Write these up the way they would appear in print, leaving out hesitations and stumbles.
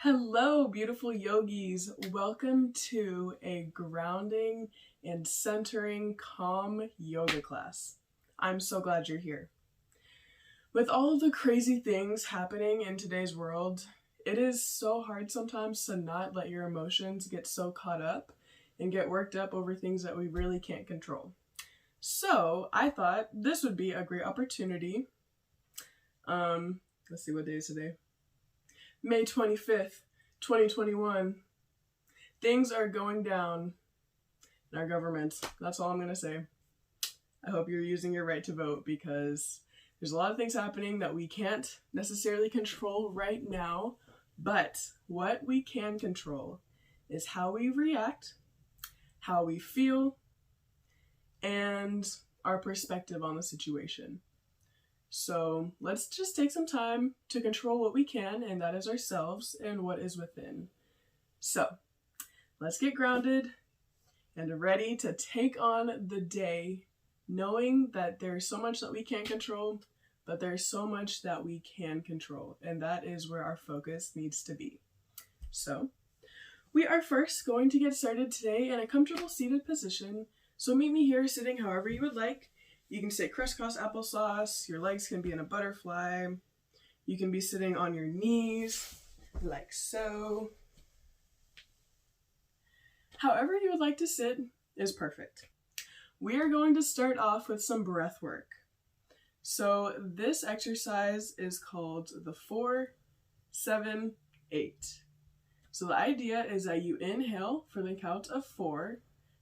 Hello, beautiful yogis. Welcome to a grounding and centering calm yoga class. I'm so glad you're here. With all of the crazy things happening in today's world, it is so hard sometimes to not let your emotions get so caught up and get worked up over things that we really can't control. So I thought this would be a great opportunity. Let's see, what day is today? May 25th, 2021. Things are going down in our government. That's all I'm going to say. I hope you're using your right to vote because there's a lot of things happening that we can't necessarily control right now, but what we can control is how we react, how we feel, and our perspective on the situation. So let's just take some time to control what we can, and that is ourselves and what is within. So let's get grounded and ready to take on the day, knowing that there's so much that we can't control, but there's so much that we can control, and that is where our focus needs to be. So we are first going to get started today in a comfortable seated position. So meet me here sitting however you would like. You can sit crisscross applesauce, your legs can be in a butterfly, you can be sitting on your knees, like so. However you would like to sit is perfect. We are going to start off with some breath work. So this exercise is called the 4-7-8. So the idea is that you inhale for the count of 4,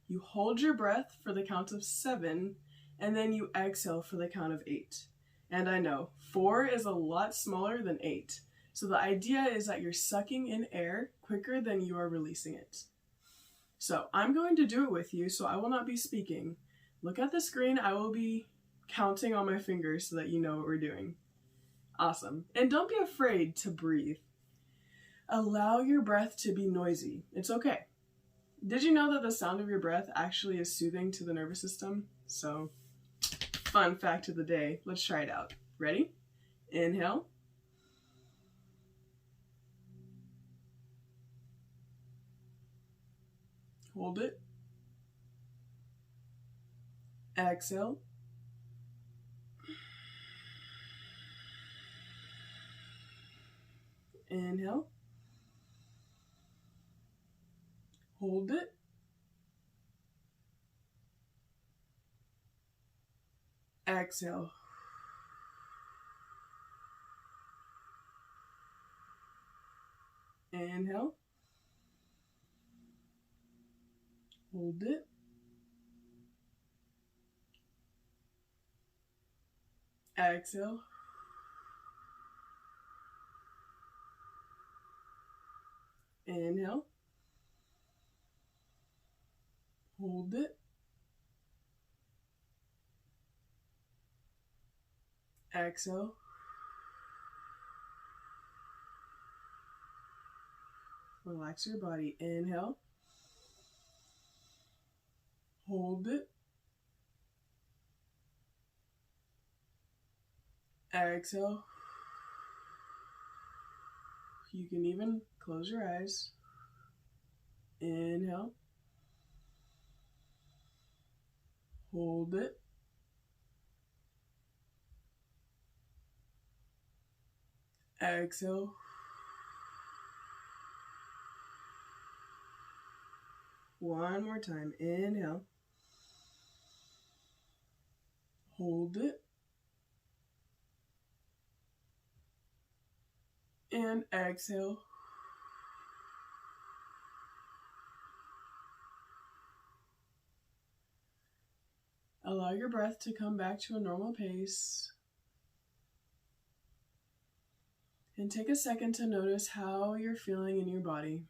you hold your breath for the count of 7, and then you exhale for the count of 8. And I know, 4 is a lot smaller than 8. So the idea is that you're sucking in air quicker than you are releasing it. So I'm going to do it with you, so I will not be speaking. Look at the screen, I will be counting on my fingers so that you know what we're doing. Awesome. And don't be afraid to breathe. Allow your breath to be noisy. It's okay. Did you know that the sound of your breath actually is soothing to the nervous system? So, fun fact of the day. Let's try it out. Ready? Inhale. Hold it. Exhale. Inhale. Hold it. Exhale. Inhale. Hold it. Exhale. Inhale. Hold it. Exhale. Relax your body. Inhale. Hold it. Exhale. You can even close your eyes. Inhale. Hold it. Exhale. One more time. Inhale. Hold it. And exhale. Allow your breath to come back to a normal pace. And take a second to notice how you're feeling in your body.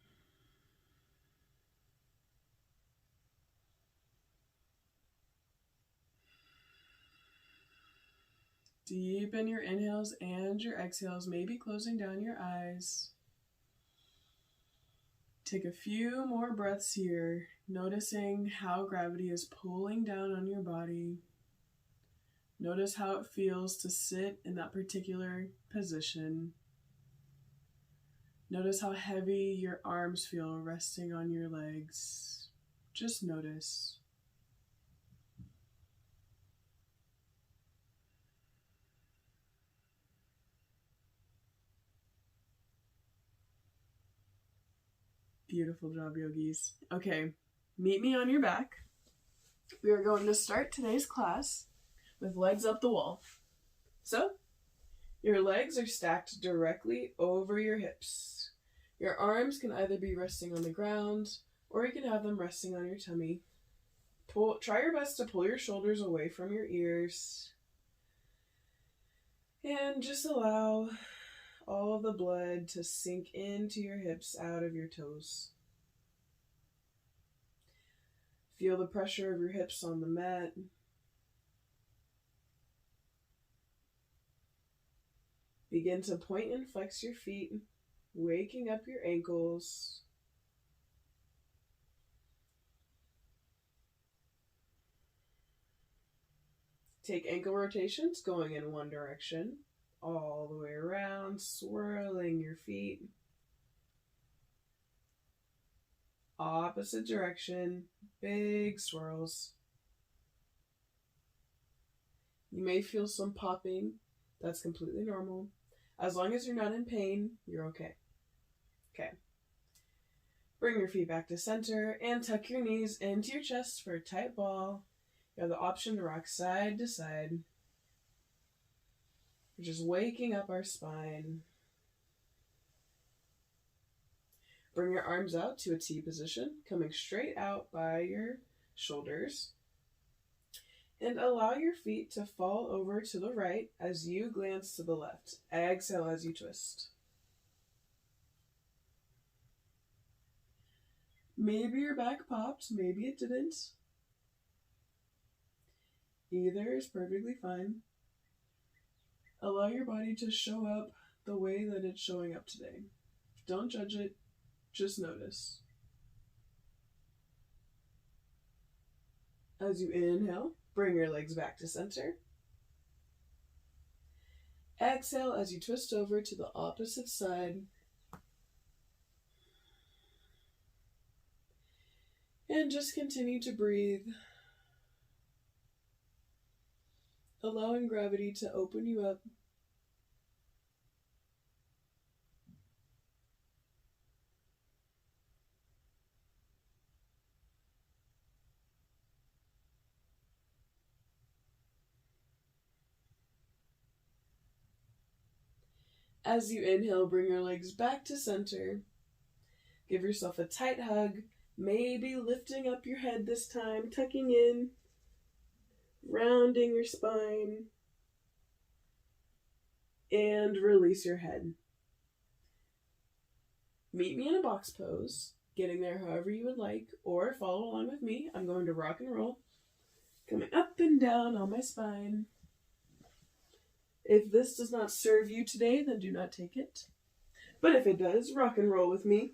Deepen your inhales and your exhales, maybe closing down your eyes. Take a few more breaths here, noticing how gravity is pulling down on your body. Notice how it feels to sit in that particular position. Notice how heavy your arms feel resting on your legs. Just notice. Beautiful job, yogis. Okay, meet me on your back. We are going to start today's class with legs up the wall. So, your legs are stacked directly over your hips. Your arms can either be resting on the ground, or you can have them resting on your tummy. Try your best to pull your shoulders away from your ears. And just allow all of the blood to sink into your hips out of your toes. Feel the pressure of your hips on the mat. Begin to point and flex your feet, waking up your ankles. Take ankle rotations going in one direction, all the way around, swirling your feet. Opposite direction, big swirls. You may feel some popping. That's completely normal. As long as you're not in pain, you're okay. Okay. Bring your feet back to center and tuck your knees into your chest for a tight ball. You have the option to rock side to side. We're just waking up our spine. Bring your arms out to a T position, coming straight out by your shoulders. And allow your feet to fall over to the right as you glance to the left. Exhale as you twist. Maybe your back popped, maybe it didn't. Either is perfectly fine. Allow your body to show up the way that it's showing up today. Don't judge it, just notice. As you inhale, bring your legs back to center. Exhale as you twist over to the opposite side. And just continue to breathe. Allowing gravity to open you up. As you inhale, bring your legs back to center. Give yourself a tight hug, maybe lifting up your head this time, tucking in, rounding your spine, and release your head. Meet me in a box pose, getting there however you would like, or follow along with me. I'm going to rock and roll, coming up and down on my spine. If this does not serve you today, then do not take it. But if it does, rock and roll with me.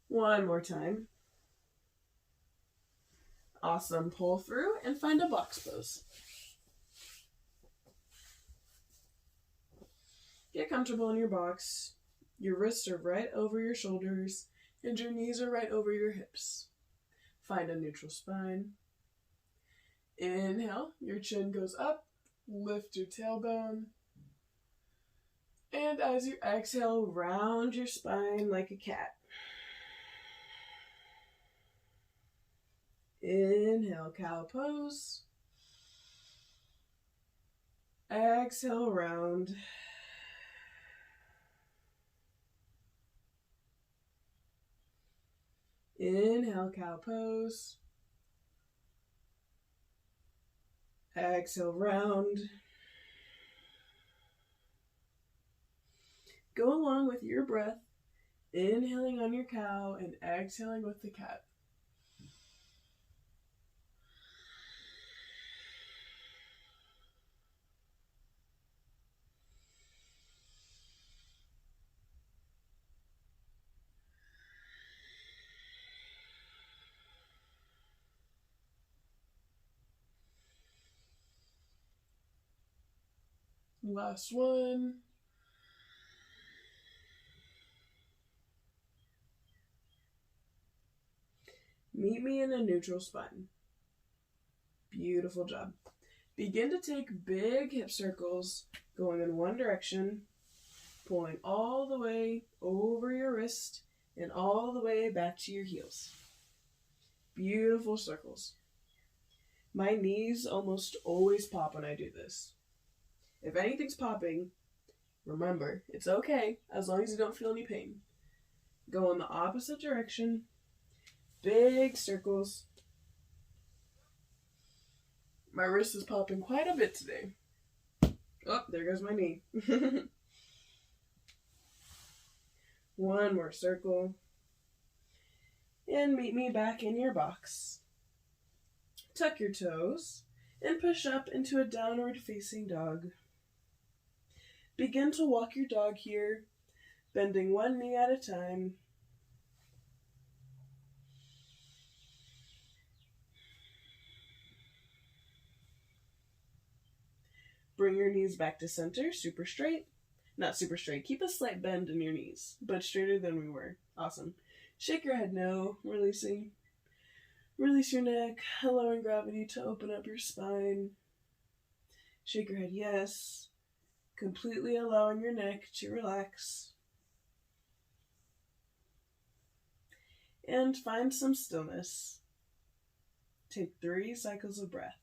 One more time. Awesome. Pull through and find a box pose. Get comfortable in your box. Your wrists are right over your shoulders and your knees are right over your hips. Find a neutral spine. Inhale, your chin goes up. Lift your tailbone. And as you exhale, round your spine like a cat. Inhale, cow pose. Exhale, round. Inhale, cow pose. Exhale, round. Go along with your breath, inhaling on your cow and exhaling with the cat. Last one. Meet me in a neutral spine. Beautiful job. Begin to take big hip circles, going in one direction, pulling all the way over your wrist and all the way back to your heels. Beautiful circles. My knees almost always pop when I do this. If anything's popping, remember, it's okay as long as you don't feel any pain. Go in the opposite direction. Big circles. My wrist is popping quite a bit today. Oh, there goes my knee. One more circle. And meet me back in your box. Tuck your toes and push up into a downward facing dog. Begin to walk your dog here, bending one knee at a time. Bring your knees back to center, super straight. Not super straight. Keep a slight bend in your knees, but straighter than we were. Awesome. Shake your head no, releasing. Release your neck, allowing gravity to open up your spine. Shake your head yes, completely allowing your neck to relax. And find some stillness. Take 3 cycles of breath.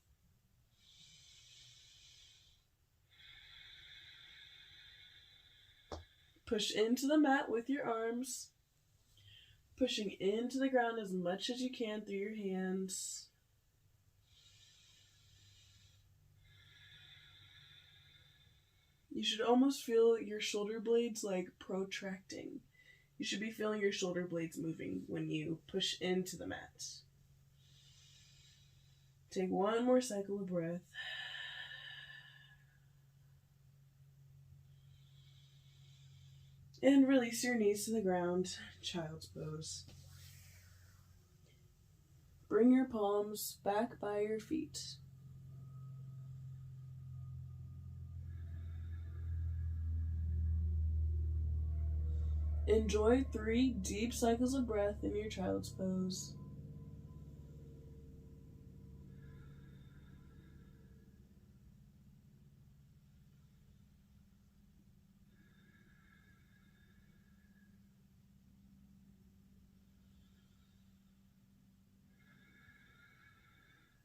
Push into the mat with your arms, pushing into the ground as much as you can through your hands. You should almost feel your shoulder blades like protracting. You should be feeling your shoulder blades moving when you push into the mat. Take 1 more cycle of breath. And release your knees to the ground, child's pose. Bring your palms back by your feet. Enjoy 3 deep cycles of breath in your child's pose.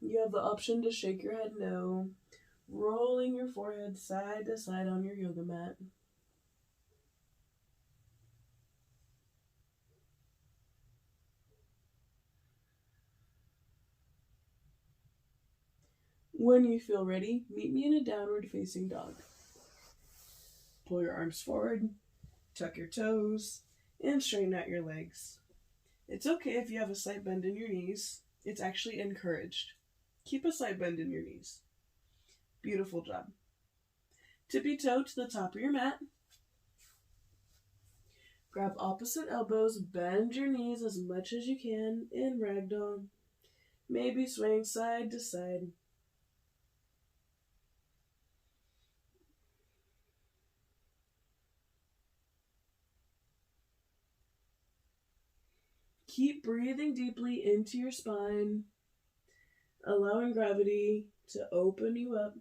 You have the option to shake your head no, rolling your forehead side to side on your yoga mat. When you feel ready, meet me in a downward facing dog. Pull your arms forward, tuck your toes, and straighten out your legs. It's okay if you have a slight bend in your knees. It's actually encouraged. Keep a slight bend in your knees. Beautiful job. Tippy toe to the top of your mat. Grab opposite elbows, bend your knees as much as you can in ragdoll. Maybe swaying side to side. Keep breathing deeply into your spine, allowing gravity to open you up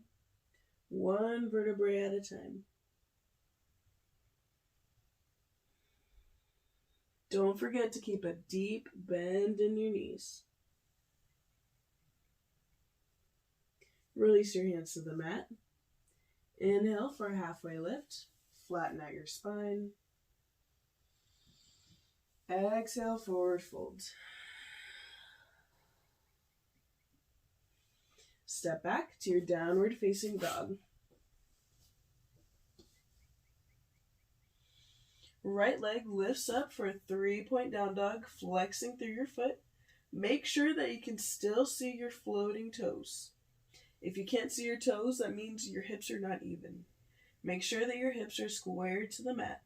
1 vertebrae at a time. Don't forget to keep a deep bend in your knees. Release your hands to the mat. Inhale for a halfway lift. Flatten out your spine. Exhale, forward fold. Step back to your downward facing dog. Right leg lifts up for a 3-point down dog, flexing through your foot. Make sure that you can still see your floating toes. If you can't see your toes, that means your hips are not even. Make sure that your hips are squared to the mat.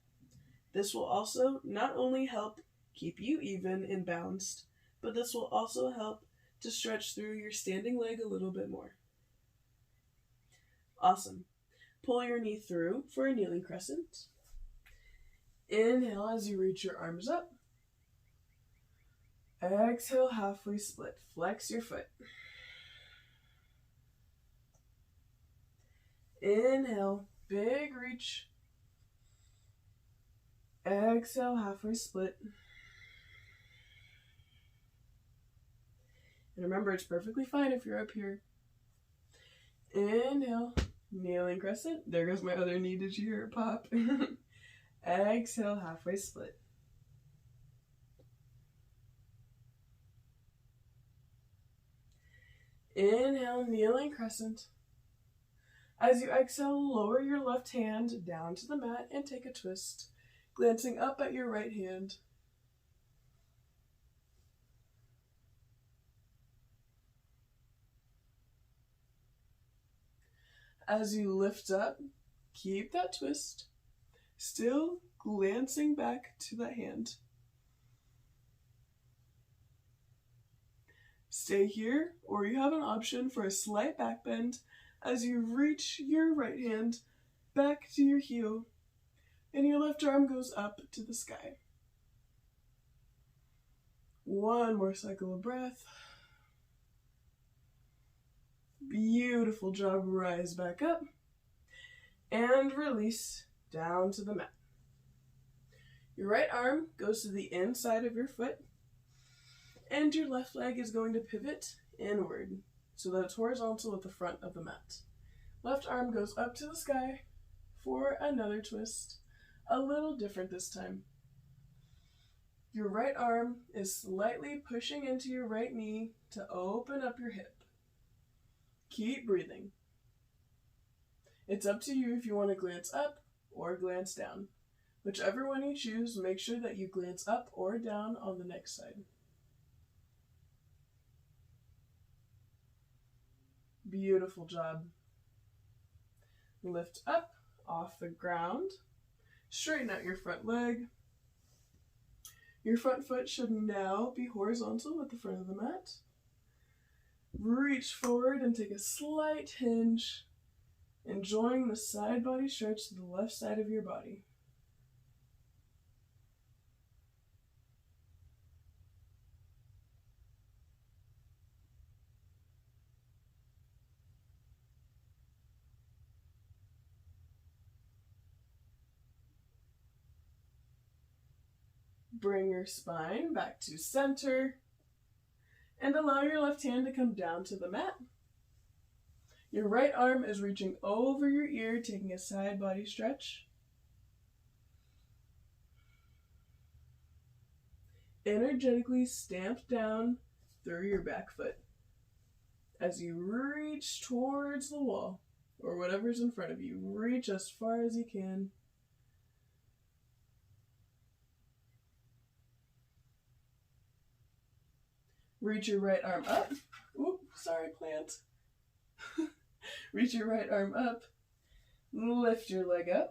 This will also not only help keep you even and balanced, but this will also help to stretch through your standing leg a little bit more. Awesome. Pull your knee through for a kneeling crescent. Inhale as you reach your arms up. Exhale, halfway split. Flex your foot. Inhale, big reach. Exhale, halfway split. And remember, it's perfectly fine if you're up here. Inhale, kneeling crescent. There goes my other knee. Did you hear it pop? Exhale, halfway split. Inhale, kneeling crescent. As you exhale, lower your left hand down to the mat and take a twist, glancing up at your right hand. As you lift up, keep that twist, still glancing back to that hand. Stay here, or you have an option for a slight back bend as you reach your right hand back to your heel, and your left arm goes up to the sky. One more cycle of breath. Beautiful job. Rise back up and release down to the mat. Your right arm goes to the inside of your foot, and your left leg is going to pivot inward so that it's horizontal with the front of the mat. Left arm goes up to the sky for another twist, a little different this time. Your right arm is slightly pushing into your right knee to open up your hip. Keep breathing. It's up to you if you want to glance up or glance down. Whichever one you choose, make sure that you glance up or down on the next side. Beautiful job. Lift up off the ground. Straighten out your front leg. Your front foot should now be horizontal with the front of the mat. Reach forward and take a slight hinge, enjoying the side body stretch to the left side of your body. Bring your spine back to center and allow your left hand to come down to the mat. Your right arm is reaching over your ear, taking a side body stretch. Energetically stamp down through your back foot as you reach towards the wall or whatever's in front of you. Reach as far as you can. Reach your right arm up. Oop, sorry, plant. Reach your right arm up. Lift your leg up.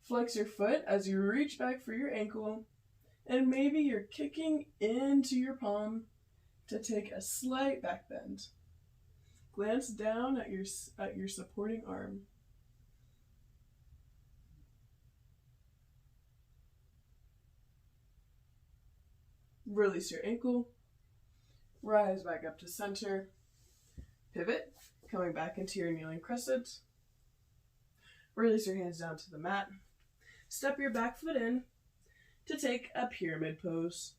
Flex your foot as you reach back for your ankle. And maybe you're kicking into your palm to take a slight back bend. Glance down at your supporting arm. Release your ankle. Rise back up to center. Pivot, coming back into your kneeling crescent. Release your hands down to the mat. Step your back foot in to take a pyramid pose.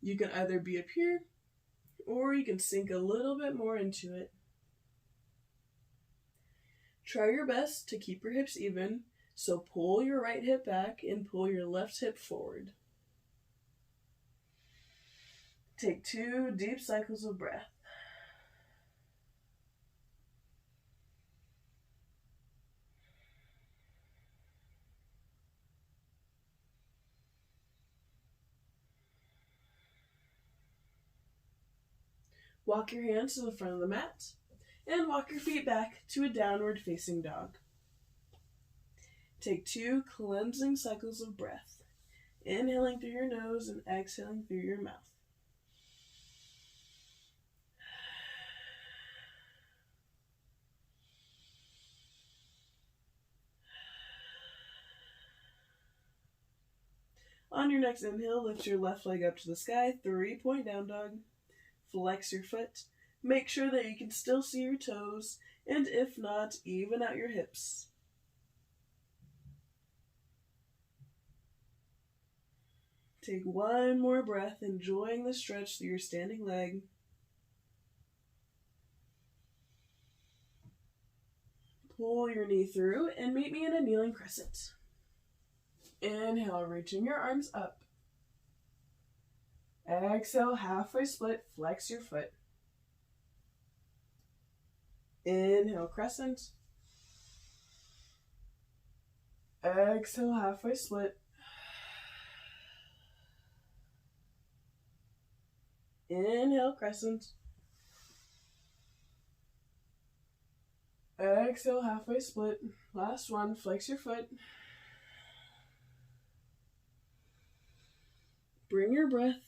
You can either be up here or you can sink a little bit more into it. Try your best to keep your hips even, so pull your right hip back and pull your left hip forward. Take 2 deep cycles of breath. Walk your hands to the front of the mat and walk your feet back to a downward facing dog. Take 2 cleansing cycles of breath, inhaling through your nose and exhaling through your mouth. On your next inhale, lift your left leg up to the sky, 3-point down dog. Flex your foot. Make sure that you can still see your toes, and if not, even out your hips. Take one more breath, enjoying the stretch through your standing leg. Pull your knee through and meet me in a kneeling crescent. Inhale, reaching your arms up. Exhale, halfway split, flex your foot. Inhale, crescent. Exhale, halfway split. Inhale, crescent. Exhale, halfway split. Last one, flex your foot. Bring your breath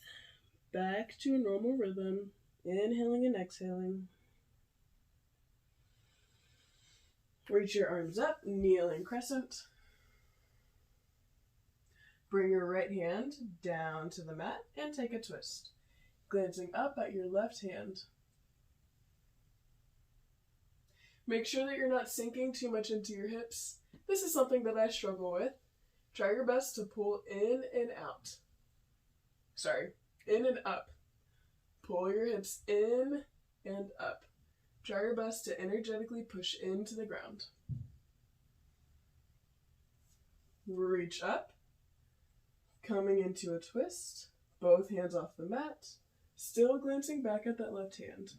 back to a normal rhythm, inhaling and exhaling. Reach your arms up, kneeling crescent. Bring your right hand down to the mat and take a twist, glancing up at your left hand. Make sure that you're not sinking too much into your hips. This is something that I struggle with. Try your best to pull in and out. In and up. Pull your hips in and up. Try your best to energetically push into the ground. Reach up. Coming into a twist. Both hands off the mat. Still glancing back at that left hand.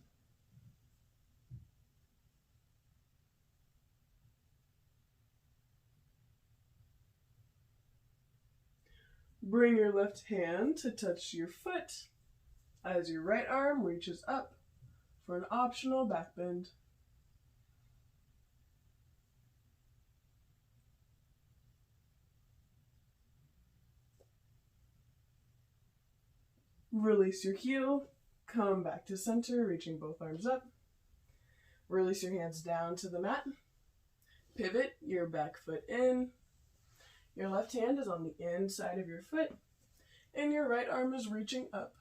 Bring your left hand to touch your foot as your right arm reaches up for an optional back bend. Release your heel, come back to center, reaching both arms up. Release your hands down to the mat. Pivot your back foot in. Your left hand is on the inside of your foot, and your right arm is reaching up.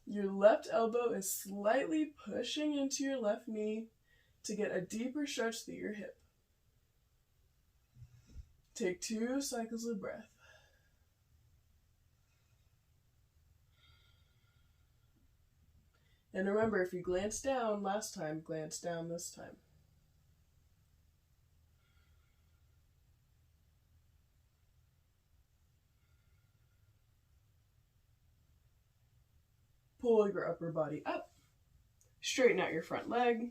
Your left elbow is slightly pushing into your left knee to get a deeper stretch through your hip. Take 2 cycles of breath. And remember, if you glanced down last time, glance down this time. Pull your upper body up. Straighten out your front leg.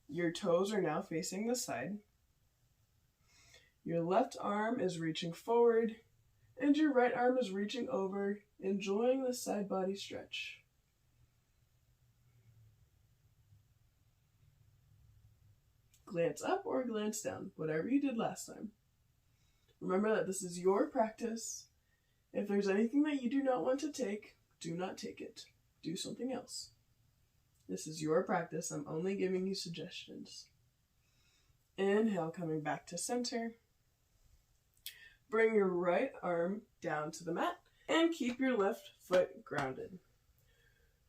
Your toes are now facing the side. Your left arm is reaching forward, and your right arm is reaching over, enjoying the side body stretch. Glance up or glance down, whatever you did last time. Remember that this is your practice. If there's anything that you do not want to take, do not take it. Do something else. This is your practice. I'm only giving you suggestions. Inhale, coming back to center. Bring your right arm down to the mat and keep your left foot grounded.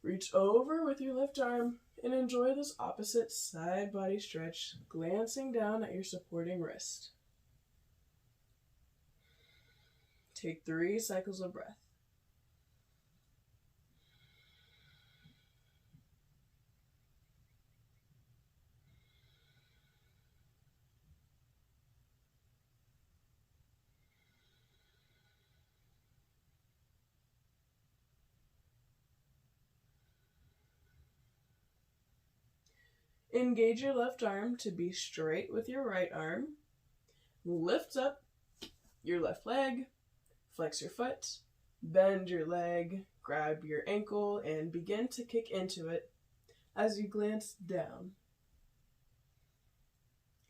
Reach over with your left arm and enjoy this opposite side body stretch, glancing down at your supporting wrist. Take 3 cycles of breath. Engage your left arm to be straight with your right arm. Lift up your left leg, flex your foot, bend your leg, grab your ankle, and begin to kick into it as you glance down.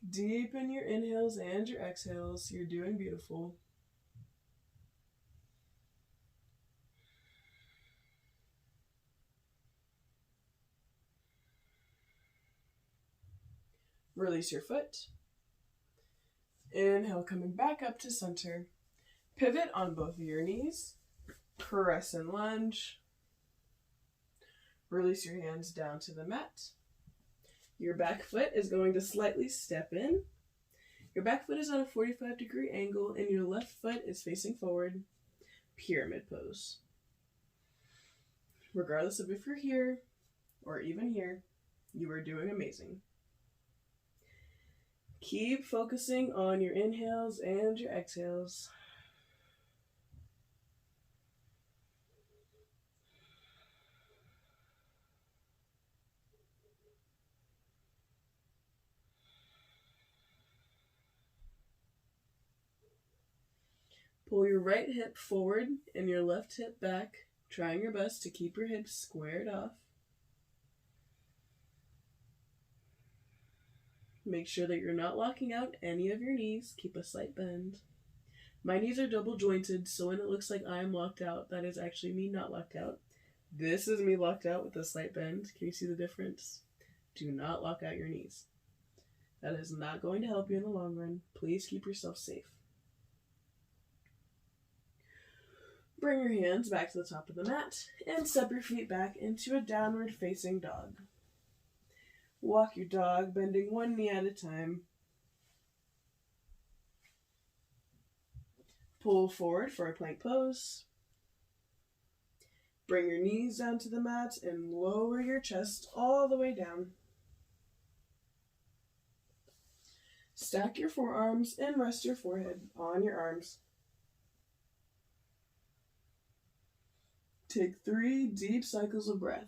Deepen your inhales and your exhales. You're doing beautiful. Release your foot. Inhale, coming back up to center. Pivot on both of your knees. Crescent lunge. Release your hands down to the mat. Your back foot is going to slightly step in. Your back foot is at a 45-degree angle and your left foot is facing forward. Pyramid pose. Regardless of if you're here or even here, you are doing amazing. Keep focusing on your inhales and your exhales. Pull your right hip forward and your left hip back, trying your best to keep your hips squared off. Make sure that you're not locking out any of your knees. Keep a slight bend. My knees are double jointed, so when it looks like I am locked out, that is actually me not locked out. This is me locked out with a slight bend. Can you see the difference? Do not lock out your knees. That is not going to help you in the long run. Please keep yourself safe. Bring your hands back to the top of the mat and step your feet back into a downward facing dog. Walk your dog, bending one knee at a time. Pull forward for a plank pose. Bring your knees down to the mat and lower your chest all the way down. Stack your forearms and rest your forehead on your arms. Take 3 deep cycles of breath.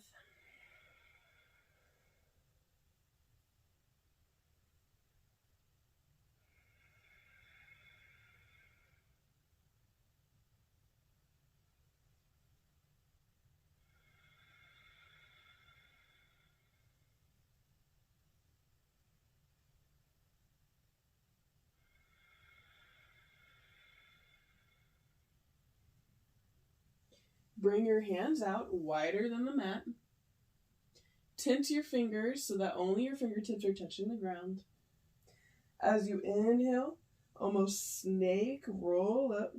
Bring your hands out wider than the mat. Tint your fingers so that only your fingertips are touching the ground. As you inhale, almost snake roll up.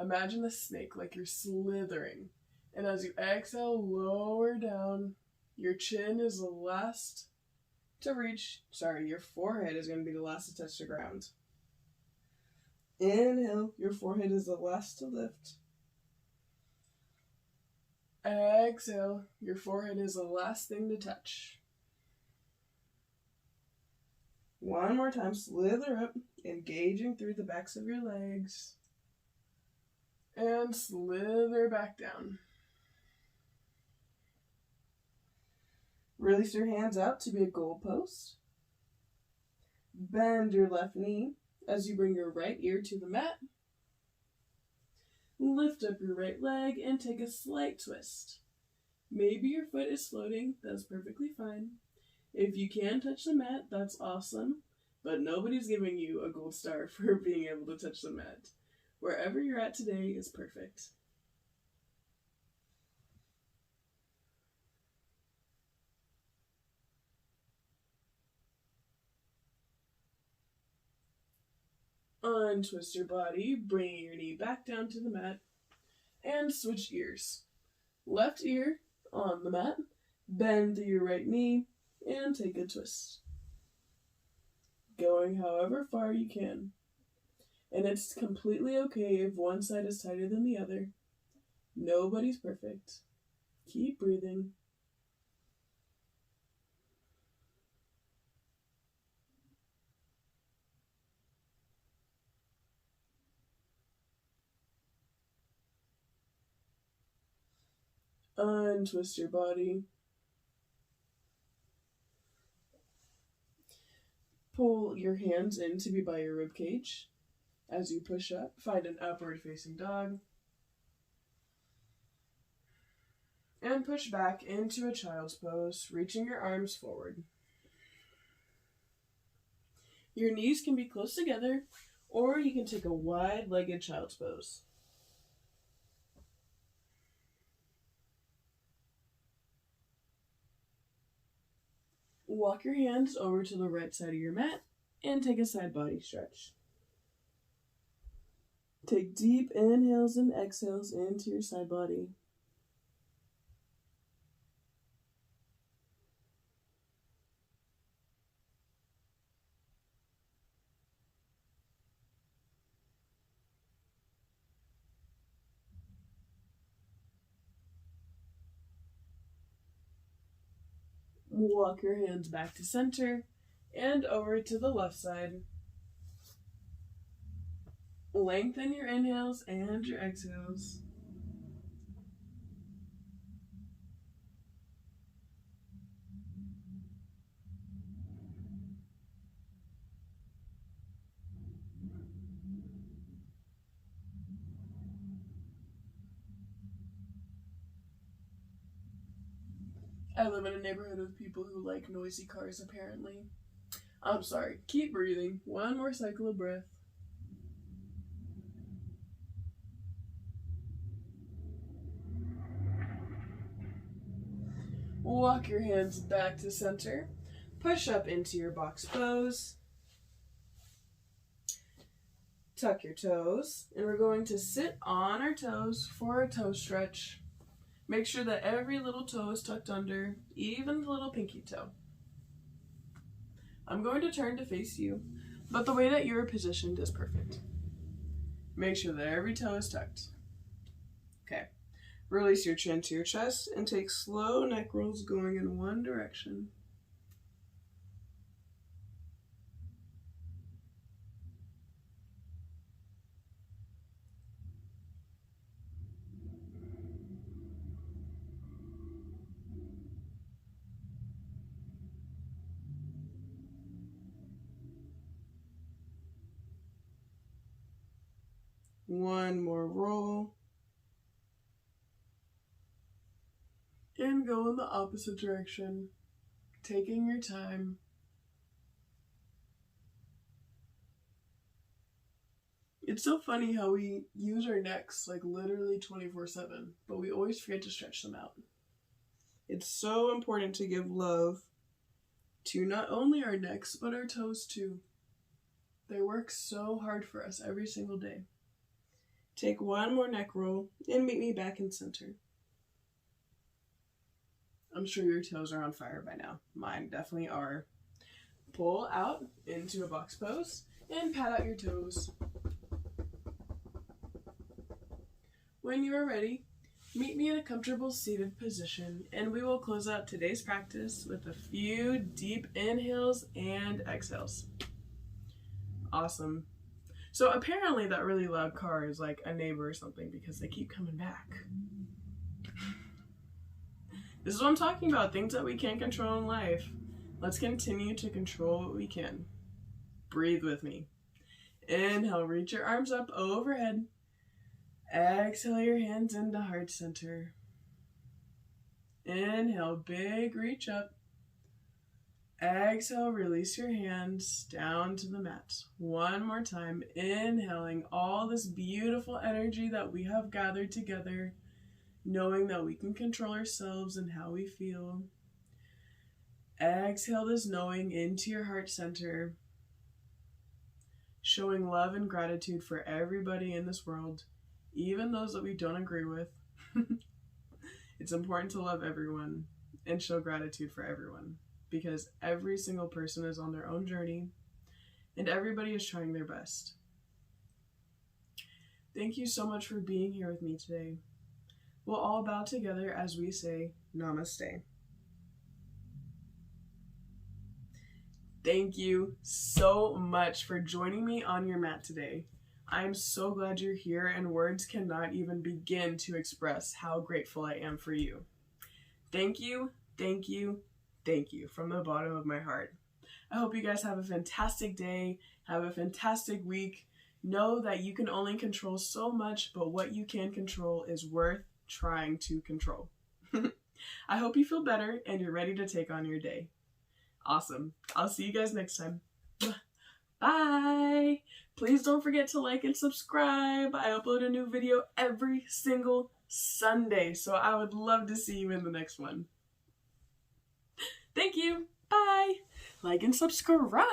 Imagine a snake like you're slithering. And as you exhale, lower down. Your chin is the last to reach. Your forehead is going to be the last to touch the ground. Inhale, your forehead is the last to lift. Exhale, your forehead is the last thing to touch. One more time, slither up, engaging through the backs of your legs. And slither back down. Release your hands out to be a goalpost. Bend your left knee as you bring your right ear to the mat. Lift up your right leg and take a slight twist. Maybe your foot is floating, that's perfectly fine. If you can touch the mat, that's awesome, but nobody's giving you a gold star for being able to touch the mat. Wherever you're at today is perfect. Untwist your body, bringing your knee back down to the mat, and switch ears. Left ear on the mat, bend to your right knee, and take a twist. Going however far you can. And it's completely okay if one side is tighter than the other. Nobody's perfect. Keep breathing. Untwist your body. Pull your hands in to be by your rib cage. As you push up, find an upward facing dog. And push back into a child's pose, reaching your arms forward. Your knees can be close together, or you can take a wide-legged child's pose. Walk your hands over to the right side of your mat and take a side body stretch. Take deep inhales and exhales into your side body. Walk your hands back to center and over to the left side. Lengthen your inhales and your exhales. I live in a neighborhood of people who like noisy cars, apparently. I'm sorry. Keep breathing. One more cycle of breath. Walk your hands back to center. Push up into your box pose. Tuck your toes. And we're going to sit on our toes for a toe stretch. Make sure that every little toe is tucked under, even the little pinky toe. I'm going to turn to face you, but the way that you're positioned is perfect. Make sure that every toe is tucked. Okay. Release your chin to your chest and take slow neck rolls going in one direction. One more roll. And go in the opposite direction, taking your time. It's so funny how we use our necks like literally 24/7, but we always forget to stretch them out. It's so important to give love to not only our necks, but our toes too. They work so hard for us every single day. Take one more neck roll and meet me back in center. I'm sure your toes are on fire by now. Mine definitely are. Pull out into a box pose and pat out your toes. When you are ready, meet me in a comfortable seated position, and we will close out today's practice with a few deep inhales and exhales. Awesome. So apparently that really loud car is like a neighbor or something because they keep coming back. This is what I'm talking about, things that we can't control in life. Let's continue to control what we can. Breathe with me. Inhale, reach your arms up overhead. Exhale your hands into heart center. Inhale, big reach up. Exhale, release your hands down to the mat. One more time, inhaling all this beautiful energy that we have gathered together, knowing that we can control ourselves and how we feel. Exhale this knowing into your heart center, showing love and gratitude for everybody in this world, even those that we don't agree with. It's important to love everyone and show gratitude for everyone, because every single person is on their own journey and everybody is trying their best. Thank you so much for being here with me today. We'll all bow together as we say Namaste. Thank you so much for joining me on your mat today. I'm so glad you're here, and words cannot even begin to express how grateful I am for you. Thank you, thank you, thank you from the bottom of my heart. I hope you guys have a fantastic day, have a fantastic week. Know that you can only control so much, but what you can control is worth trying to control. I hope you feel better and you're ready to take on your day. Awesome. I'll see you guys next time. Bye. Please don't forget to like and subscribe. I upload a new video every single Sunday, so I would love to see you in the next one. Thank you. Bye. Like and subscribe.